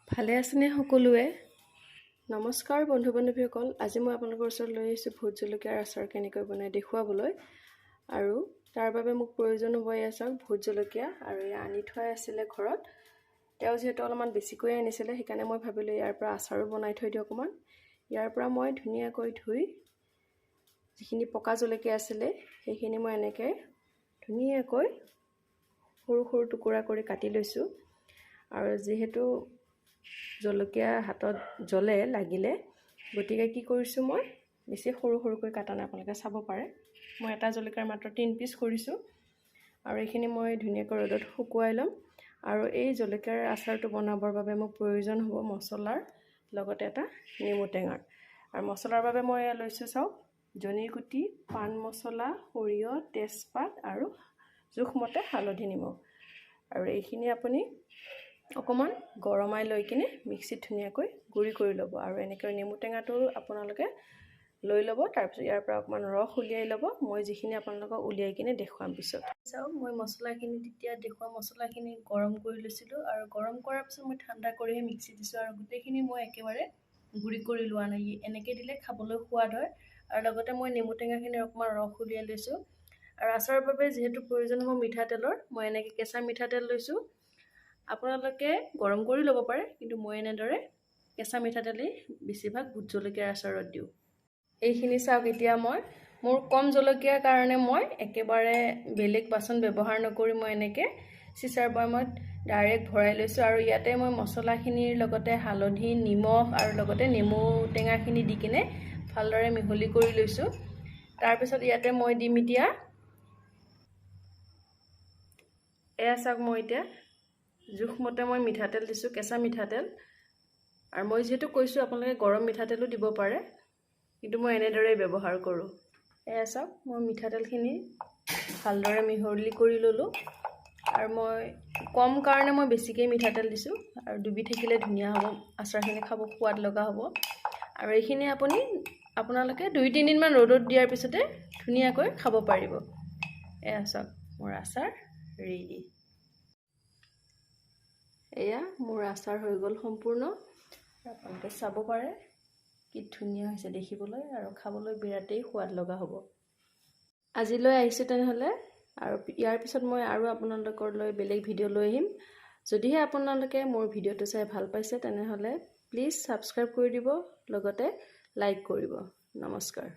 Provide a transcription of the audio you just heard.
ভালে আছেনে সকলোৱে? নমস্কাৰ বন্ধু বান্ধৱীসকল। আজি মই আপোনালোকৰ ওচৰত লৈ আহিছোঁ ভোট জলকীয়াৰ আচাৰ কেনেকৈ বনাই দেখুৱাবলৈ। আৰু তাৰ বাবে মোক প্ৰয়োজন হ'ব এয়া চাওক ভোট জলকীয়া, আৰু এয়া আনি থোৱাই আছিলে ঘৰত। তেওঁ যিহেতু অলপমান বেছিকৈ আনিছিলে সেইকাৰণে মই ভাবিলোঁ ইয়াৰ পৰা আচাৰো বনাই থৈ দিওঁ অকণমান। ইয়াৰ পৰা মই ধুনীয়াকৈ ধুই যিখিনি পকা জলকীয়া আছিলে সেইখিনি মই এনেকৈ ধুনীয়াকৈ সৰু সৰু টুকুৰা কৰি কাটি লৈছোঁ। আৰু যিহেতু জলকীয়া হাতত জ্বলে লাগিলে, গতিকে কি কৰিছোঁ মই বেছি সৰু সৰুকৈ কাটা নাই, আপোনালোকে চাব পাৰে। মই এটা জলকীয়াৰ মাত্ৰ 3 পিচ কৰিছোঁ। আৰু এইখিনি মই ধুনীয়াকৈ ৰ'দত শুকুৱাই ল'ম। আৰু এই জলকীয়াৰ আচাৰটো বনাবৰ বাবে মোক প্ৰয়োজন হ'ব মছলাৰ লগতে এটা নেমু টেঙাৰ। আৰু মছলাৰ বাবে মই লৈছোঁ চাওক জনীৰ গুটি, পাণ মছলা, সৰিয়হ, তেজপাত আৰু জোখমতে হালধি নিমখ। আৰু এইখিনি আপুনি অকণমান গৰমাই লৈ কিনে মিক্সিত ধুনীয়াকৈ গুড়ি কৰি ল'ব। আৰু এনেকৈ নেমু টেঙাটো আপোনালোকে লৈ ল'ব। তাৰপিছত ইয়াৰ পৰা অকণমান ৰস উলিয়াই ল'ব। মই যিখিনি আপোনালোকক উলিয়াই কিনে দেখুৱাম পিছত। চাওক মই মছলাখিনি তেতিয়া দেখুওৱা মছলাখিনি গৰম কৰি লৈছিলোঁ। আৰু গৰম কৰাৰ পিছত মই ঠাণ্ডা কৰিহে মিক্সিত দিছোঁ। আৰু গোটেইখিনি মই একেবাৰে গুড়ি কৰি লোৱা নাই। এনেকৈ দিলে খাবলৈ সোৱাদ হয়। আৰু লগতে মই নেমু টেঙাখিনিৰ অকণমান ৰস উলিয়াই লৈছোঁ। আৰু আচাৰৰ বাবে যিহেতু প্ৰয়োজন হ'ব মিঠাতেলৰ, মই এনেকৈ কেঁচা মিঠাতেল লৈছোঁ। আপোনালোকে গৰম কৰি ল'ব পাৰে, কিন্তু মই এনেদৰে কেঁচা মিঠাতেলেই বেছিভাগ ভোট জলকীয়াৰ আচাৰত দিওঁ। এইখিনি চাওক এতিয়া মই মোৰ কম জলকীয়াৰ কাৰণে মই একেবাৰে বেলেগ বাচন ব্যৱহাৰ নকৰি মই এনেকৈ চিচাৰ বৈয়ামত ডাইৰেক্ট ভৰাই লৈছোঁ। আৰু ইয়াতে মই মছলাখিনিৰ লগতে হালধি, নিমখ আৰু লগতে নেমু টেঙাখিনি দি কিনে ভালদৰে মিহলি কৰি লৈছোঁ। তাৰপিছত ইয়াতে মই দিম এতিয়া এয়া চাওক মই এতিয়া জোখমতে মই মিঠাতেল দিছোঁ, কেঁচা মিঠাতেল। আৰু মই যিহেতু কৈছোঁ আপোনালোকে গৰম মিঠাতেলো দিব পাৰে, কিন্তু মই এনেদৰেই ব্যৱহাৰ কৰোঁ। এয়া চাওক মই মিঠাতেলখিনি ভালদৰে মিহলি কৰি ল'লোঁ। আৰু মই কম কাৰণে মই বেছিকৈ মিঠাতেল দিছোঁ। আৰু ডুবি থাকিলে ধুনীয়া হ'ব, আচাৰখিনি খাব সোৱাদ লগা হ'ব। আৰু এইখিনি আপোনালোকে 2-3 দিনমান ৰ'দত দিয়াৰ পিছতে ধুনীয়াকৈ খাব পাৰিব। এয়া চাওক মোৰ আচাৰ ৰেডি। এয়া মোৰ আচাৰ হৈ গ'ল সম্পূৰ্ণ। আপোনালোকে চাব পাৰে কি ধুনীয়া হৈছে দেখিবলৈ, আৰু খাবলৈ বিৰাটেই সোৱাদ লগা হ'ব। আজিলৈ আহিছোঁ তেনেহ'লে, আৰু ইয়াৰ পিছত মই আৰু আপোনালোকলৈ বেলেগ ভিডিঅ' লৈ আহিম। যদিহে আপোনালোকে মোৰ ভিডিঅ'টো চাই ভাল পাইছে তেনেহ'লে প্লিজ ছাবস্ক্ৰাইব কৰি দিব, লগতে লাইক কৰিব। নমস্কাৰ।